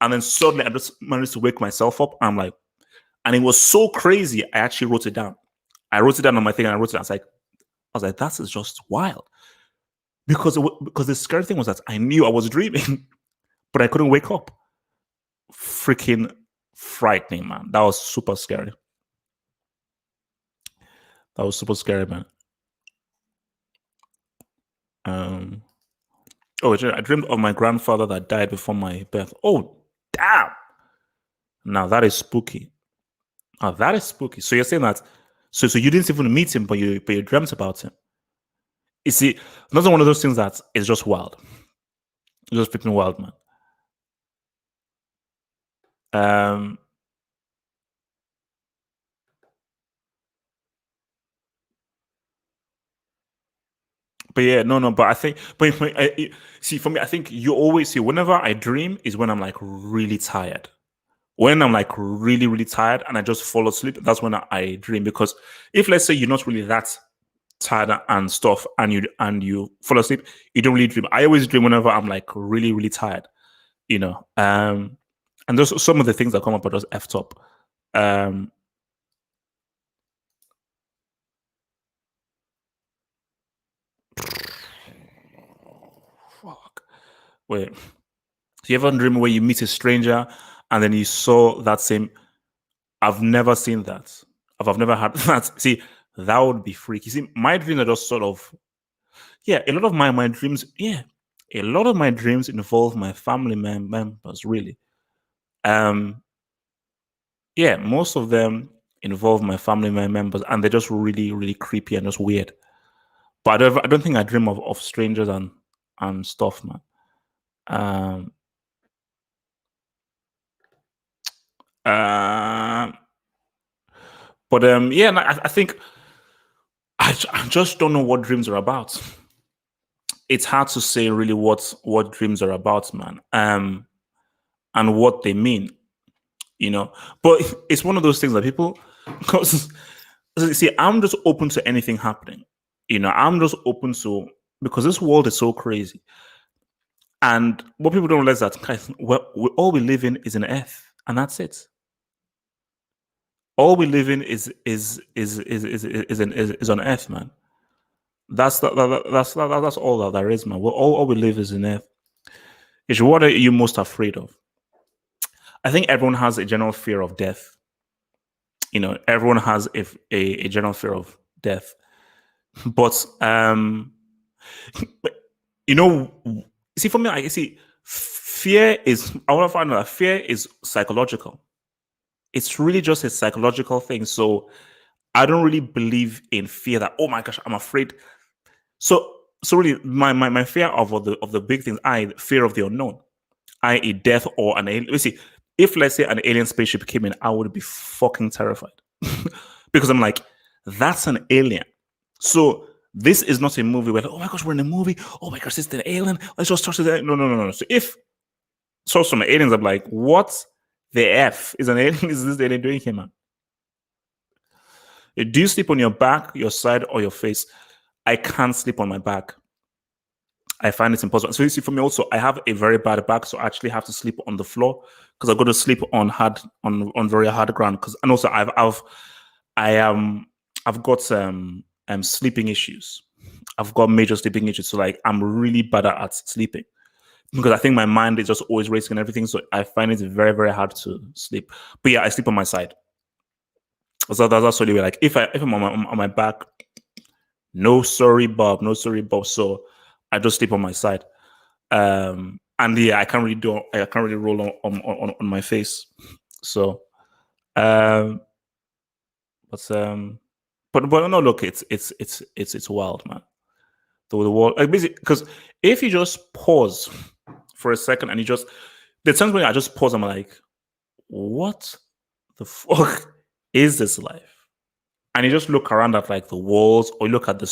And then suddenly I just managed to wake myself up. And I'm like, and it was so crazy. I actually wrote it down. I wrote it down on my thing and I wrote it down. I was like, that is just wild. Because the scary thing was that I knew I was dreaming, but I couldn't wake up. Freaking frightening, man. That was super scary. That was super scary, man. Oh, I dreamed of my grandfather that died before my birth. Oh, damn. Now that is spooky. Oh, that is spooky. So you're saying that so you didn't even meet him, but you dreamt about him. You see, another one of those things that is just wild. It's just freaking wild, man. But yeah, no. But I think, see, for me, I think you always see whenever I dream is when I'm like really tired. When I'm like really, really tired and I just fall asleep, that's when I dream. Because if let's say you're not really that tired and stuff, and you fall asleep, you don't really dream. I always dream whenever I'm like really, really tired, you know. And there's some of the things that come up are just effed up. Fuck. Wait. So you ever dream where you meet a stranger and then you saw that same? I've never seen that. I've never had that. See, that would be freaky. See, my dreams are just sort of, yeah. A lot of my dreams, yeah. A lot of my dreams involve my family members. Really, yeah. Most of them involve my family members, and they're just really, really creepy and just weird. But I don't think I dream of strangers and stuff, man. But yeah, I think I just don't know what dreams are about. It's hard to say really what dreams are about, man, and what they mean, you know. But it's one of those things that people Because see, I'm just open to anything happening. I'm just open to, because this world is so crazy. And what people don't realize that, guys, all we live in is an earth, and that's it. All we live in is on earth, man. That's all that there is, man. All we live is in earth. Is what are you most afraid of? I think everyone has a general fear of death. Everyone has a general fear of death. But see, for me, I see fear is. I want to find out that fear is psychological. It's really just a psychological thing. So I don't really believe in fear that, oh my gosh, I'm afraid. So really, my fear of the big things, fear of the unknown, i.e., death or an alien. See, if let's say an alien spaceship came in, I would be fucking terrified because I'm like, that's an alien. So this is not a movie where, oh my gosh, we're in a movie. Oh my gosh, it's an alien. Let's just touch it. No. So if some aliens, I'm like, what the f is an alien? Is this alien doing here, man? Do you sleep on your back, your side, or your face? I can't sleep on my back. I find it impossible. So you see, for me also, I have a very bad back, so I actually have to sleep on the floor because I go to sleep on very hard ground. And also I've got sleeping issues. I've got major sleeping issues. So like I'm really bad at sleeping because I think my mind is just always racing and everything. So I find it very, very hard to sleep. But yeah, I sleep on my side. So that's really like if I'm on my back, no sorry, Bob. So I just sleep on my side. And yeah, I can't really roll on my face. So but no, look, it's wild, man. The world, like, basically, because if you just pause for a second and the times when I just pause, I'm like, what the fuck is this life? And you just look around at like the walls, or you look at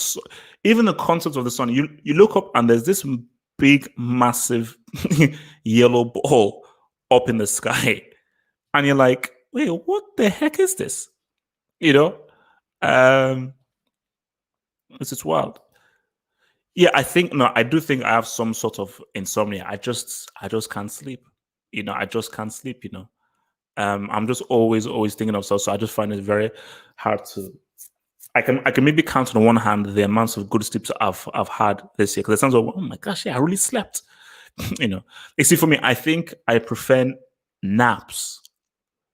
even the concept of the sun. You look up and there's this big, massive yellow ball up in the sky, and you're like, wait, what the heck is this? It's wild. Yeah, I do think I have some sort of insomnia. I just can't sleep. I just can't sleep. I'm just always thinking of stuff. So I just find it very hard to. I can maybe count on one hand the amounts of good sleeps I've had this year, because it sounds like, oh my gosh, yeah, I really slept. You see, for me, I think I prefer naps.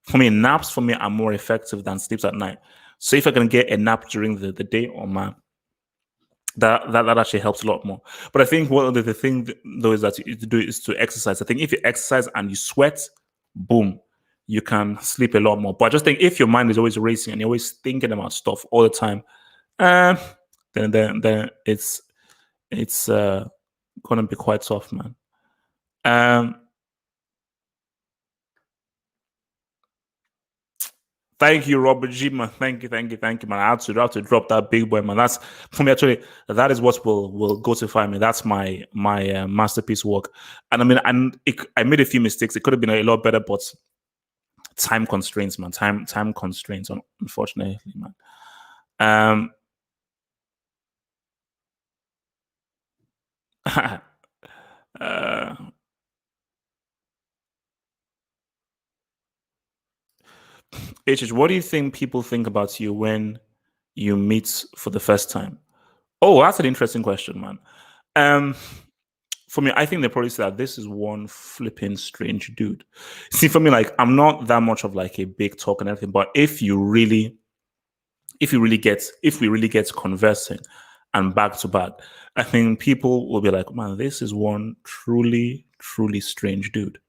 For me, naps are more effective than sleeps at night. So if I can get a nap during the day, oh man, that actually helps a lot more. But I think one of the thing though is that you do is to exercise. I think if you exercise and you sweat, boom, you can sleep a lot more. But I just think if your mind is always racing and you're always thinking about stuff all the time, then it's gonna be quite tough, man. Thank you, Robert G, man. Thank you, man. I have to drop that big boy, man. That's for me. Actually, that is what will go to find me. That's my masterpiece work. And I mean, I made a few mistakes. It could have been a lot better, but time constraints, man. Time constraints, unfortunately, man. What do you think people think about you when you meet for the first time? Oh, that's an interesting question, man. For me, I think they probably say that this is one flipping strange dude. See, for me, like, I'm not that much of like a big talk and everything, but if we really get conversing and back to back, I think people will be like, man, this is one truly, truly strange dude.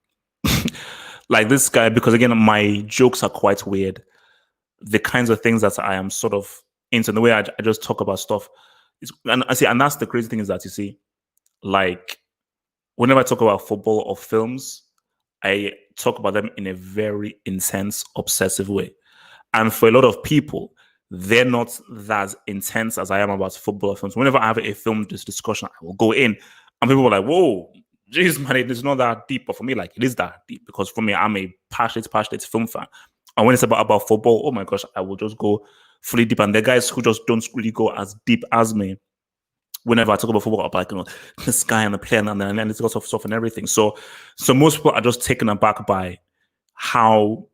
Like this guy, because again, my jokes are quite weird. The kinds of things that I am sort of into, the way I just talk about stuff. And that's the crazy thing is that, you see, like, whenever I talk about football or films, I talk about them in a very intense, obsessive way. And for a lot of people, they're not that intense as I am about football or films. Whenever I have a film discussion, I will go in, and people are like, whoa, jeez, man, it is not that deep. But for me, like, it is that deep, because for me, I'm a passionate film fan. And when it's about football, oh my gosh, I will just go fully deep. And the guys who just don't really go as deep as me, whenever I talk about football, I'm like, this guy and the player and the analytical stuff and everything. So most people are just taken aback by how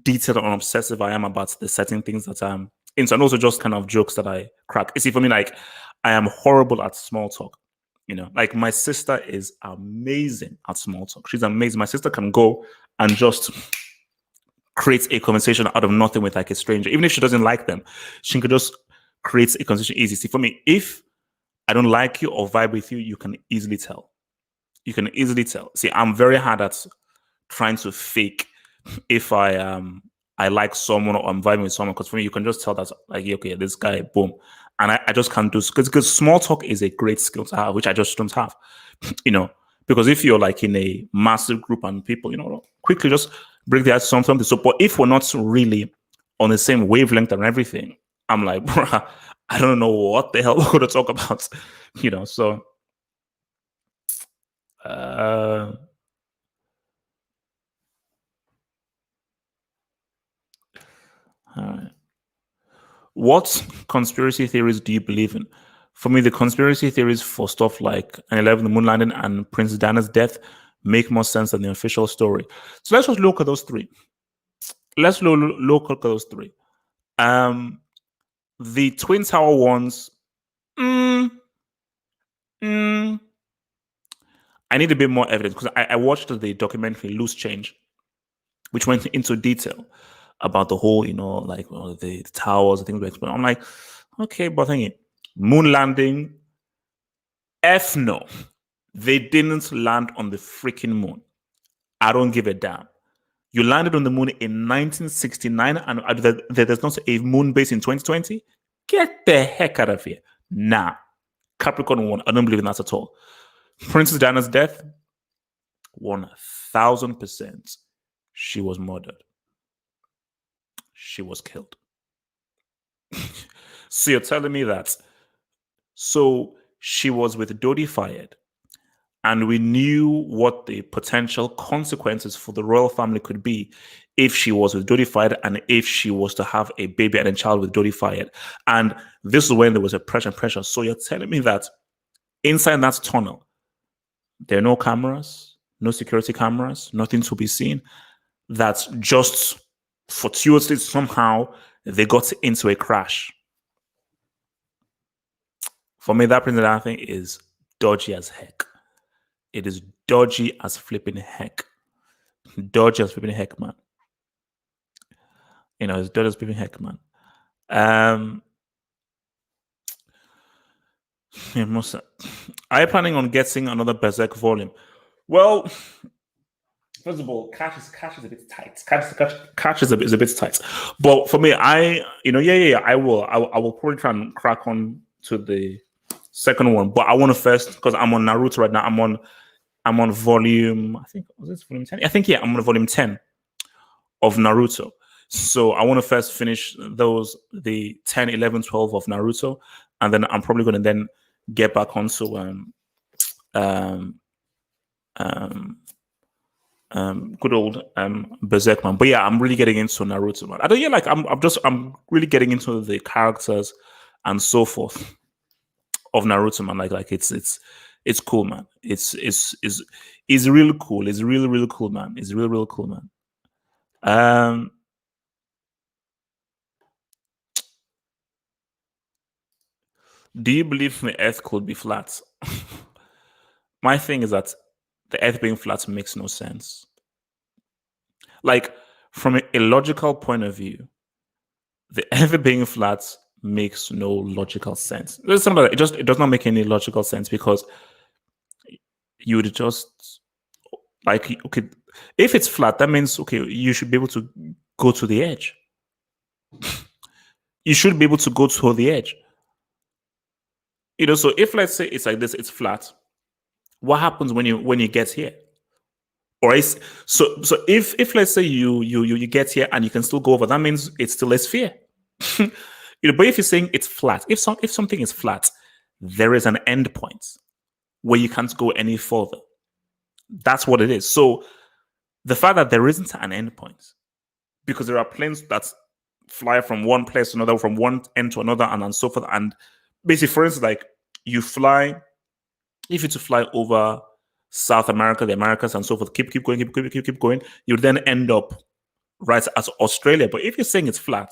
detailed and obsessive I am about the certain things that I'm into, and also just kind of jokes that I crack. You see, for me, like, I am horrible at small talk. Like, my sister is amazing at small talk. She's amazing. My sister can go and just create a conversation out of nothing with like a stranger, even if she doesn't like them. She could just create a conversation easy. See, for me, if I don't like you or vibe with you, you can easily tell. You can easily tell. See, I'm very hard at trying to fake if I like someone or I'm vibing with someone, because for me, you can just tell that, like, okay, this guy, boom. And I just can't do, because small talk is a great skill to have, which I just don't have. Because if you're like in a massive group and people, quickly just break the ice something. So, but if we're not really on the same wavelength and everything, I'm like, bruh, I don't know what the hell we're going to talk about. So all right. What conspiracy theories do you believe in? For me, the conspiracy theories for stuff like 9/11, the moon landing, and Princess Diana's death make more sense than the official story. So let's just look at those three. Look at those three. The Twin Tower ones. mm, mm, I need a bit more evidence, because I watched the documentary Loose Change, which went into detail about the whole, like, the towers, the things we explained. I'm like, okay, but thinking moon landing, F no. They didn't land on the freaking moon. I don't give a damn. You landed on the moon in 1969 and there's not a moon base in 2020? Get the heck out of here. Nah. Capricorn 1, I don't believe in that at all. Princess Diana's death, 1000%. She was murdered. She was killed. So you're telling me that. So she was with Dodi Fayed, and we knew what the potential consequences for the royal family could be if she was with Dodi Fayed and if she was to have a baby and a child with Dodi Fayed. And this is when there was a pressure. So you're telling me that inside that tunnel, there are no cameras, no security cameras, nothing to be seen, that just fortuitously somehow they got into a crash. For me, that Princess thing is dodgy as heck. It is dodgy as flipping heck. Dodgy as flipping heck, man. It's dodgy as flipping heck, man. Are you planning on getting another Berserk volume? Well, first of all, cash is a bit tight. Cash is a bit tight. But for me, I will probably try and crack on to the second one. But I want to first, because I'm on Naruto right now. I'm on volume, I think, was this volume 10? I think, yeah, I'm on volume 10 of Naruto. So I want to first finish the 10, 11, 12 of Naruto. And then I'm probably going to then get back onto good old Berserk, man. But yeah, I'm really getting into Naruto, man. I don't, yeah, like, I'm really getting into the characters and so forth of Naruto, man. Like it's cool, man. It's really cool. It's really cool, man. It's really cool, man. Do you believe the Earth could be flat? My thing is that the Earth being flat makes no sense. Like, from a logical point of view, the Earth being flat makes no logical sense. It does not make any logical sense, because you would just, like, okay, if it's flat, that means, okay, you should be able to go to the edge. You should be able to go to the edge. So if, let's say, it's like this, it's flat, what happens when you get here? Or so if let's say you get here and you can still go over, that means it's still a sphere. But if you're saying it's flat, if something is flat, there is an end point where you can't go any further. That's what it is. So the fact that there isn't an end point because there are planes that fly from one place to another, from one end to another, and so forth. And basically, for instance, like you fly, if you to fly over South America, the Americas, and so forth, keep going, keep going, you would then end up right at Australia. But if you're saying it's flat,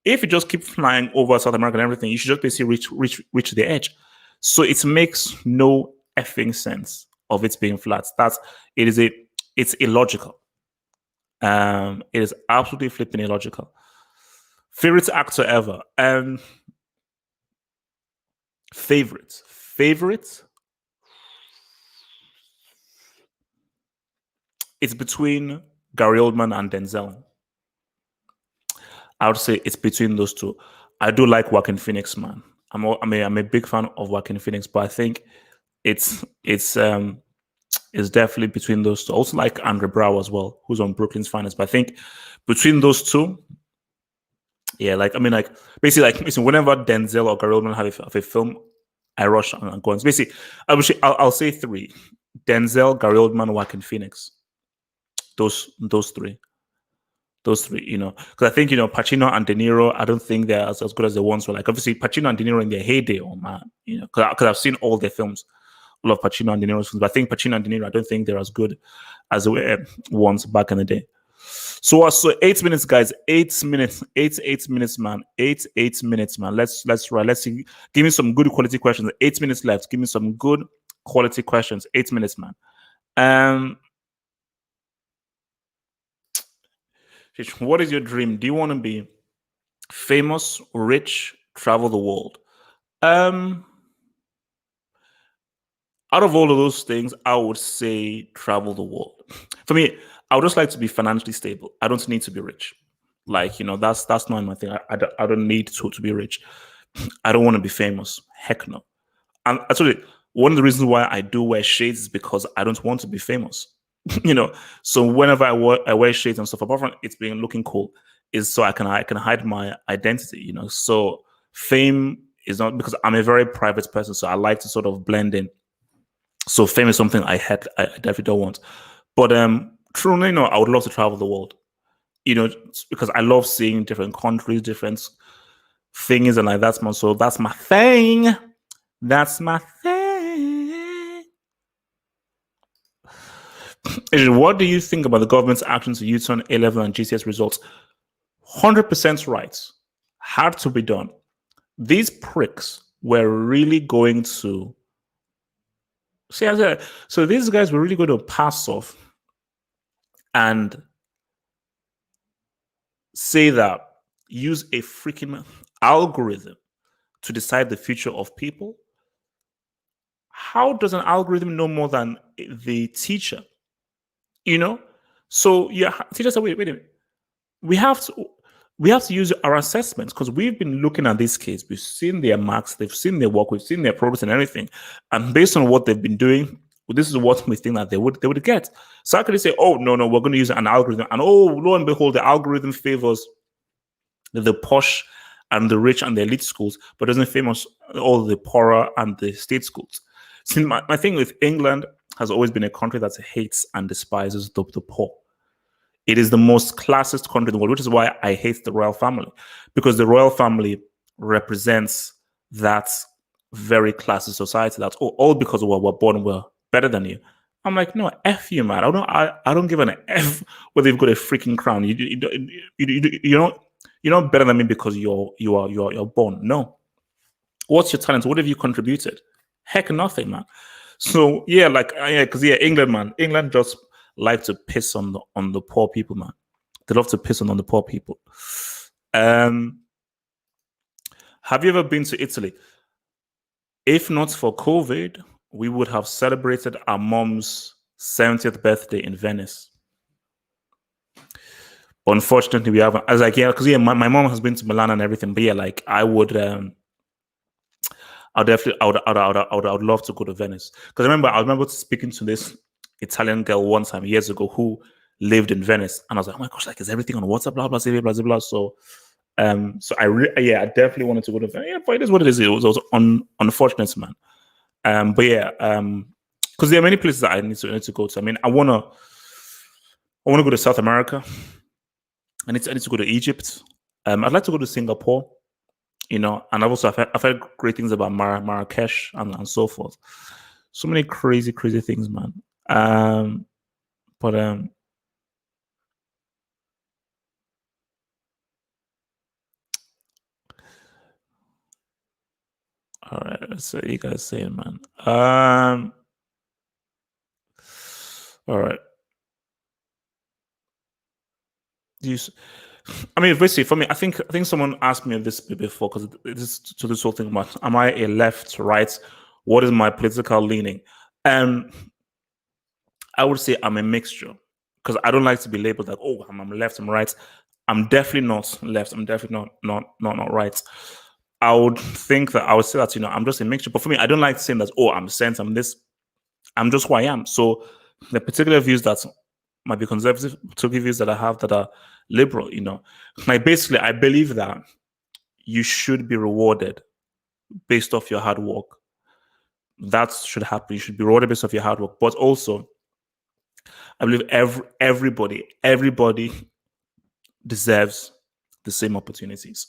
if you just keep flying over South America and everything, you should just basically reach the edge. So it makes no effing sense of it being flat. It's illogical. It is absolutely flipping illogical. Favorite actor ever. Favorite. It's between Gary Oldman and Denzel. I would say it's between those two. I do like Joaquin Phoenix, man. I'm a big fan of Joaquin Phoenix, but I think it's definitely between those two. I also like Andre Brow as well, who's on Brooklyn's Finest. But I think between those two, yeah, basically, whenever Denzel or Gary Oldman have a film, I rush and go on. So basically, I'll say three: Denzel, Gary Oldman, Joaquin Phoenix. Those three. Those three, because I think Pacino and De Niro, I don't think they're as good as the ones were. Like obviously Pacino and De Niro in their heyday, oh man, because I've seen all their films, all of Pacino and De Niro's films, but I think Pacino and De Niro, I don't think they're as good as they were once back in the day. So 8 minutes, guys. 8 minutes, man. 8 minutes, man. Let's try. Let's see. Give me some good quality questions. 8 minutes left. Give me some good quality questions. 8 minutes, man. What is your dream? Do you want to be famous, rich, travel the world? Out of all of those things, I would say travel the world. For me, I would just like to be financially stable. I don't need to be rich. Like, that's not my thing. I don't need to be rich. I don't want to be famous. Heck no. And actually, one of the reasons why I do wear shades is because I don't want to be famous. So whenever I wear shades and stuff, apart from it's being looking cool, is so I can hide my identity. So fame is not, because I'm a very private person, so I like to sort of blend in. So fame is something I definitely don't want. But truly, I would love to travel the world. Because I love seeing different countries, different things, and like that's my thing. That's my thing. What do you think about the government's action to U-turn A-level and GCS results? 100% right. Had to be done. These pricks were really going to... So these guys were really going to pass off and say that use a freaking algorithm to decide the future of people. How does an algorithm know more than the teacher? So teacher said, wait a minute. We have to use our assessments, because we've been looking at this case. We've seen their marks, they've seen their work, we've seen their progress and everything. And based on what they've been doing, this is what we think that they would get. So how could they say, oh, no, we're going to use an algorithm, and oh, lo and behold, the algorithm favors the posh and the rich and the elite schools, but doesn't favor all the poorer and the state schools. See, my thing with England has always been a country that hates and despises the poor. It is the most classist country in the world, which is why I hate the royal family, because the royal family represents that very classist society. That's all because we're born, we're better than you. I'm like, no, F you, man. I don't give an F whether you've got a freaking crown. You're not better than me because you're born. No. What's your talent? What have you contributed? Heck, nothing, man. So because England, man. England just like to piss on the poor people, man. They love to piss on the poor people. Have you ever been to Italy? If not for COVID, we would have celebrated our mom's 70th birthday in Venice. But unfortunately, we haven't. I was like, because my mom has been to Milan and everything. But I would. I would love to go to Venice, because I remember speaking to this Italian girl one time years ago who lived in Venice, and I was like, oh my gosh, is everything on WhatsApp, blah blah blah blah blah. So I definitely wanted to go to Venice. Yeah, but it is what it is. It was unfortunate, man. Because there are many places that I need to go to. I mean, I wanna go to South America. I need to go to Egypt. I'd like to go to Singapore, and I've heard great things about Marrakesh and so forth. So many crazy things, man. But all right, let's see what you guys saying, man. All right. I mean, basically, for me, I think someone asked me this before because this to this whole thing about am I a left, right? What is my political leaning? I would say I'm a mixture because I don't like to be labeled like, oh, I'm left, I'm right. I'm definitely not left. I'm definitely not right. I would think that I would say that I'm just a mixture. But for me, I don't like saying that. Oh, I'm center. I'm this. I'm just who I am. So the particular views that might be conservative, particular views that I have that are liberal, like basically, I believe that you should be rewarded based off your hard work. That should happen. You should be rewarded based off your hard work. But also, I believe everybody deserves the same opportunities.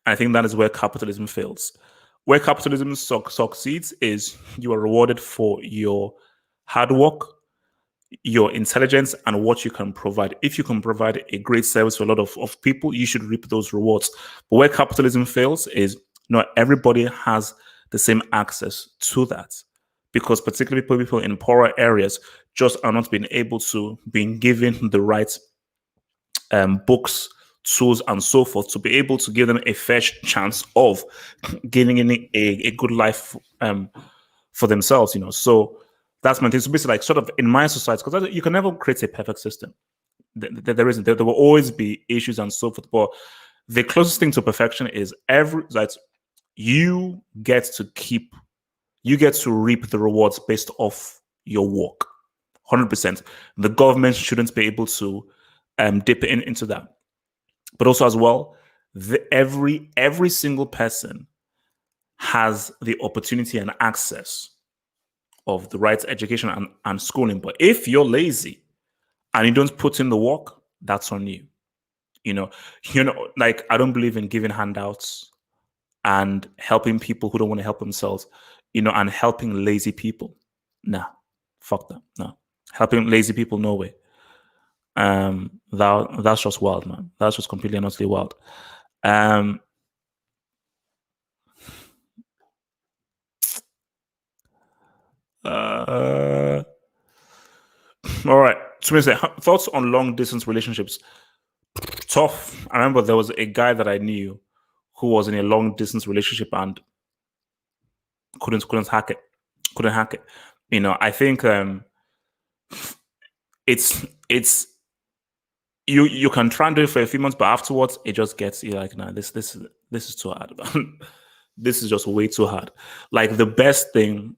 I think that is where capitalism fails. Where capitalism succeeds is you are rewarded for your hard work, your intelligence, and what you can provide. If you can provide a great service to a lot of people, you should reap those rewards. But where capitalism fails is not everybody has the same access to that. Because particularly people in poorer areas just are not being able to being given the right books, tools, and so forth to be able to give them a fair chance of gaining a good life for themselves. So that's my thing. So basically, like sort of in my society, because you can never create a perfect system. There isn't. There will always be issues and so forth. But the closest thing to perfection is you get to reap the rewards based off your work. 100%. The government shouldn't be able to dip into that. But also as well, every single person has the opportunity and access of the right education and schooling. But if you're lazy and you don't put in the work, that's on you. Like I don't believe in giving handouts and helping people who don't want to help themselves, and helping lazy people. Nah, fuck that. No. Helping lazy people, no way. That's just wild, man. That's just completely and utterly wild. All right. So thoughts on long distance relationships. Tough. I remember there was a guy that I knew who was in a long distance relationship and couldn't hack it. Couldn't hack it. I think it's you can try and do it for a few months, but afterwards it just gets you like, nah, this is too hard. This is just way too hard. Like the best thing,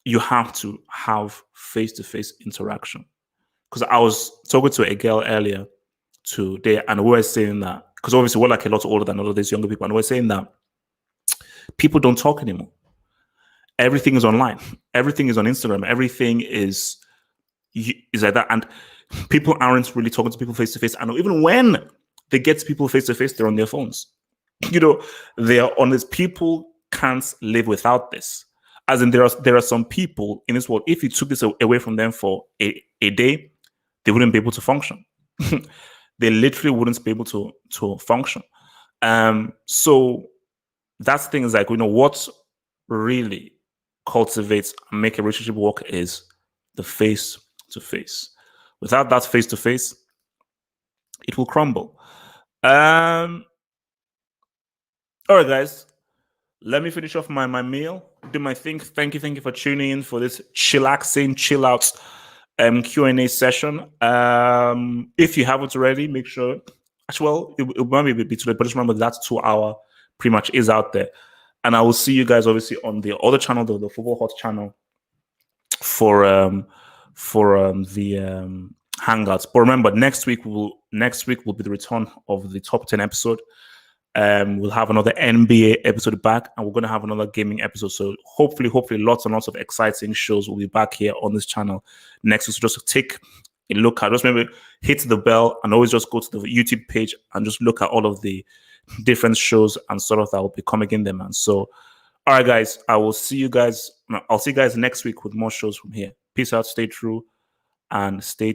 you have to have face-to-face interaction. Because I was talking to a girl earlier today, and we were saying that because obviously we're like a lot older than all of these younger people, and we're saying that people don't talk anymore. Everything is online. Everything is on Instagram. Everything is like that, and people aren't really talking to people face to face. And even when they get to people face to face, they're on their phones. They are on this. People can't live without this. As in, there are some people in this world. If you took this away from them for a day, they wouldn't be able to function. They literally wouldn't be able to function. So that's things like what really cultivates and make a relationship work is the face to face. Without that face to face, it will crumble. All right, guys. Let me finish off my meal. Do my thing. Thank you for tuning in for this chillaxing, chill out Q&A session. If you haven't already, make sure. Well, it might be today, but just remember that 2-hour pretty much is out there. And I will see you guys obviously on the other channel, the Football Hot channel, for the hangouts. But remember, next week will be the return of the top 10 episode. We'll have another NBA episode back, and we're going to have another gaming episode. So hopefully lots and lots of exciting shows will be back here on this channel next week. So just take look at, just maybe hit the bell and always just go to the YouTube page and just look at all of the different shows and sort of that will be coming in there, man. So, all right, guys, I'll see you guys next week with more shows from here. Peace out, stay true, and stay